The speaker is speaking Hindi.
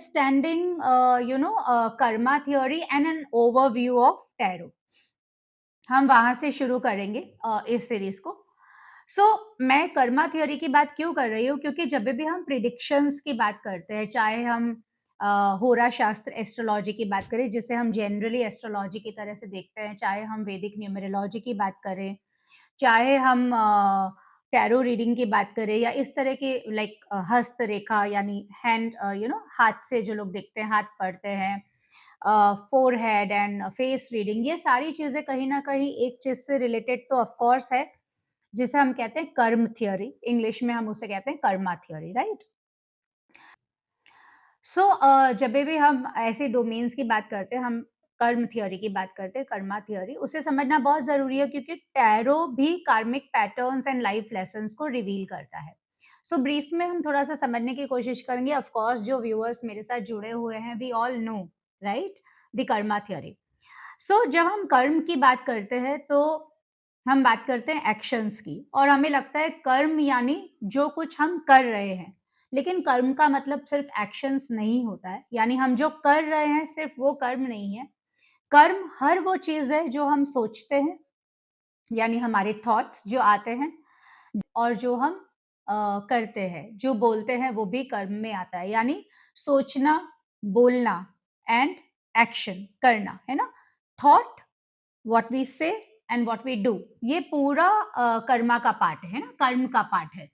Understanding Karma theory and an overview of tarot. हम वहां से शुरू करेंगे इस सीरीज को। मैं कर्मा थ्योरी की बात क्यों कर रही हूँ, क्योंकि जब भी हम प्रिडिक्शंस की बात करते हैं, चाहे हम होरा शास्त्र एस्ट्रोलॉजी की बात करें जिसे हम जनरली एस्ट्रोलॉजी की तरह से देखते हैं, चाहे हम वैदिक न्यूमरोलॉजी की बात करें, चाहे हम टैरो रीडिंग की बात करें, या इस तरह की लाइक हस्त रेखा यानी हैंड हाथ से जो लोग देखते हैं, हाथ पढ़ते हैं, फोरहेड एंड फेस रीडिंग, ये सारी चीजें कहीं ना कहीं एक चीज से रिलेटेड तो ऑफ कोर्स है, जिसे हम कहते हैं कर्म थ्योरी। इंग्लिश में हम उसे कहते हैं कर्मा थ्योरी, राइट। जब भी हम ऐसे डोमेन्स की बात करते हैं, हम कर्म थ्योरी की बात करते हैं, कर्मा थ्योरी, उसे समझना बहुत जरूरी है, क्योंकि टैरो भी कार्मिक पैटर्न्स एंड लाइफ लेसन्स को रिवील करता है। ब्रीफ में हम थोड़ा सा समझने की कोशिश करेंगे। ऑफ कोर्स जो व्यूअर्स मेरे साथ जुड़े हुए हैं, we all know, right, the karma theory. जब हम कर्म की बात करते हैं तो हम बात करते हैं एक्शंस की, और हमें लगता है कर्म यानी जो कुछ हम कर रहे हैं, लेकिन कर्म का मतलब सिर्फ एक्शंस नहीं होता है, यानी हम जो कर रहे हैं सिर्फ वो कर्म नहीं है। कर्म हर वो चीज है जो हम सोचते हैं, यानी हमारे थॉट्स जो आते हैं, और जो हम करते हैं, जो बोलते हैं, वो भी कर्म में आता है, यानी सोचना, बोलना एंड एक्शन करना, है ना। थॉट, व्हाट वी से एंड व्हाट वी डू, ये पूरा कर्मा का पार्ट है ना, कर्म का पार्ट है।